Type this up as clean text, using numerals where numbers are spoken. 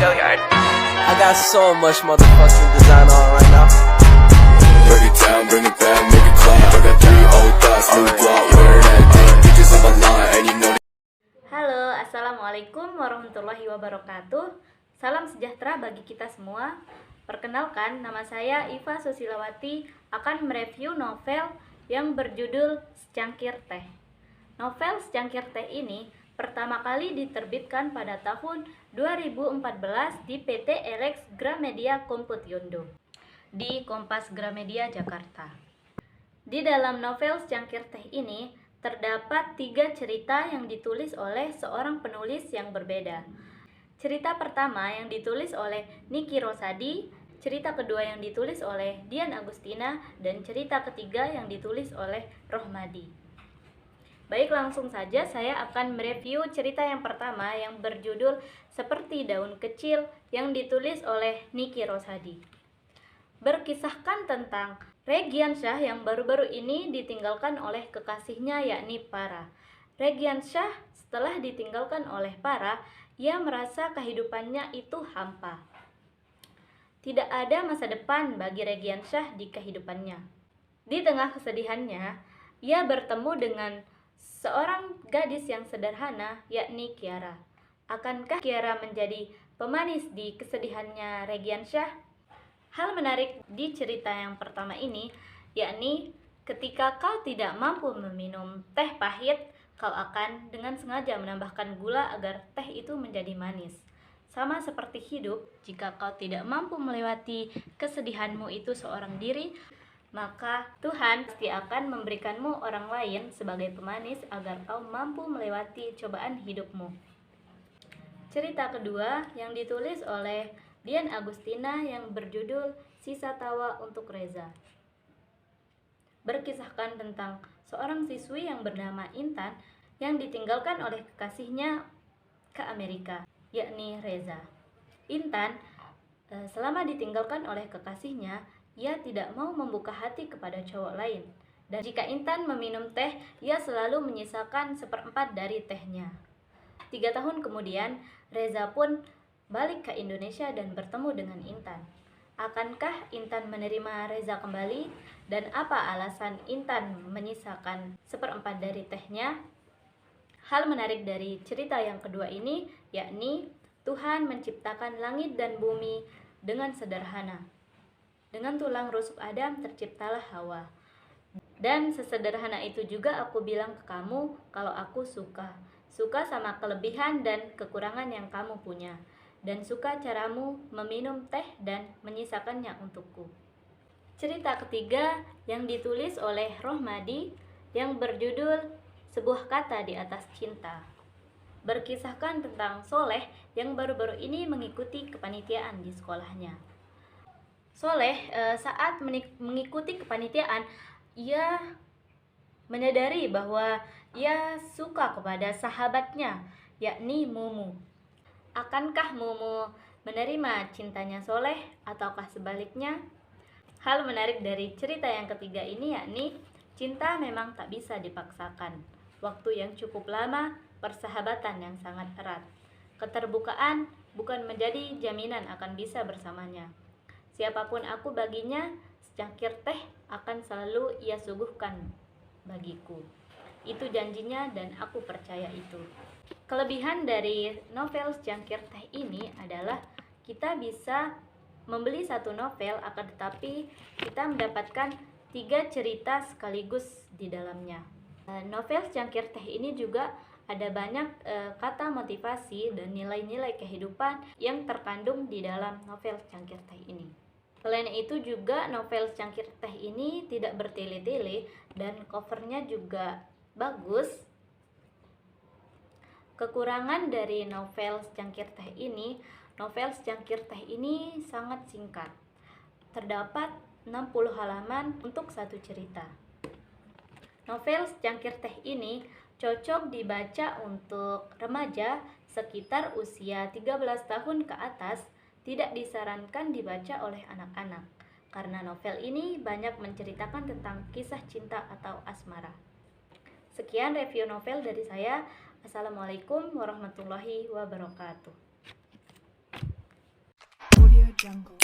I got so much motherfucking design on right now. Break it down, bring it back, make it clap. I got 3 old thoughts, new block, wear that thing. Bitches on my line, and you know. Halo, assalamualaikum warahmatullahi wabarakatuh. Salam sejahtera bagi kita semua. Perkenalkan, nama saya Iva Susilawati akan mereview novel yang berjudul Secangkir Teh. Novel Secangkir Teh ini pertama kali diterbitkan pada tahun 2014 di PT Elex Gramedia Komputindo di Kompas Gramedia Jakarta. Di dalam novel Secangkir Teh ini terdapat 3 cerita yang ditulis oleh seorang penulis yang berbeda. Cerita pertama yang ditulis oleh Niki Rosadi, cerita kedua yang ditulis oleh Dian Agustina, dan cerita ketiga yang ditulis oleh Rohmadi. Baik, langsung saja saya akan mereview cerita yang pertama yang berjudul Seperti Daun Kecil yang ditulis oleh Niki Rosadi. Berkisahkan tentang Reggiansyah yang baru-baru ini ditinggalkan oleh kekasihnya yakni Para. Reggiansyah setelah ditinggalkan oleh Para, ia merasa kehidupannya itu hampa. Tidak ada masa depan bagi Reggiansyah di kehidupannya. Di tengah kesedihannya, ia bertemu dengan seorang gadis yang sederhana yakni Kiara. Akankah Kiara menjadi pemanis di kesedihannya Reggiansyah? Hal menarik di cerita yang pertama ini yakni ketika kau tidak mampu meminum teh pahit, kau akan dengan sengaja menambahkan gula agar teh itu menjadi manis. Sama seperti hidup, jika kau tidak mampu melewati kesedihanmu itu seorang diri, maka Tuhan pasti akan memberikanmu orang lain sebagai pemanis agar kau mampu melewati cobaan hidupmu. Cerita kedua yang ditulis oleh Dian Agustina yang berjudul Sisa Tawa untuk Reza. Berkisahkan tentang seorang siswi yang bernama Intan yang ditinggalkan oleh kekasihnya ke Amerika, yakni Reza. Intan selama ditinggalkan oleh kekasihnya, ia tidak mau membuka hati kepada cowok lain. Dan jika Intan meminum teh, ia selalu menyisakan 1/4 dari tehnya. 3 tahun kemudian, Reza pun balik ke Indonesia dan bertemu dengan Intan. Akankah Intan menerima Reza kembali? Dan apa alasan Intan menyisakan 1/4 dari tehnya? Hal menarik dari cerita yang kedua ini yakni Tuhan menciptakan langit dan bumi dengan sederhana. Dengan tulang rusuk Adam terciptalah Hawa. Dan sesederhana itu juga aku bilang ke kamu kalau aku suka. Suka sama kelebihan dan kekurangan yang kamu punya. Dan suka caramu meminum teh dan menyisakannya untukku. Cerita ketiga yang ditulis oleh Rohmadi yang berjudul Sebuah Kata di Atas Cinta. Berkisahkan tentang Soleh yang baru-baru ini mengikuti kepanitiaan di sekolahnya. Soleh saat mengikuti kepanitiaan, ia menyadari bahwa ia suka kepada sahabatnya, yakni Mumu. Akankah Mumu menerima cintanya Soleh ataukah sebaliknya? Hal menarik dari cerita yang ketiga ini yakni cinta memang tak bisa dipaksakan. Waktu yang cukup lama, persahabatan yang sangat erat. Keterbukaan bukan menjadi jaminan akan bisa bersamanya. Siapapun aku baginya, secangkir teh akan selalu ia suguhkan bagiku. Itu janjinya dan aku percaya itu. Kelebihan dari novel Secangkir Teh ini adalah kita bisa membeli satu novel akan tetapi kita mendapatkan 3 cerita sekaligus di dalamnya. Novel Secangkir Teh ini juga ada banyak kata motivasi dan nilai-nilai kehidupan yang terkandung di dalam novel Secangkir Teh ini. Selain itu juga novel Secangkir Teh ini tidak bertele-tele dan covernya juga bagus. Kekurangan dari novel Secangkir Teh ini, novel Secangkir Teh ini sangat singkat. Terdapat 60 halaman untuk satu cerita. Novel Secangkir Teh ini cocok dibaca untuk remaja sekitar usia 13 tahun ke atas, tidak disarankan dibaca oleh anak-anak karena novel ini banyak menceritakan tentang kisah cinta atau asmara. Sekian review novel dari saya. Assalamualaikum warahmatullahi wabarakatuh. terjangkau.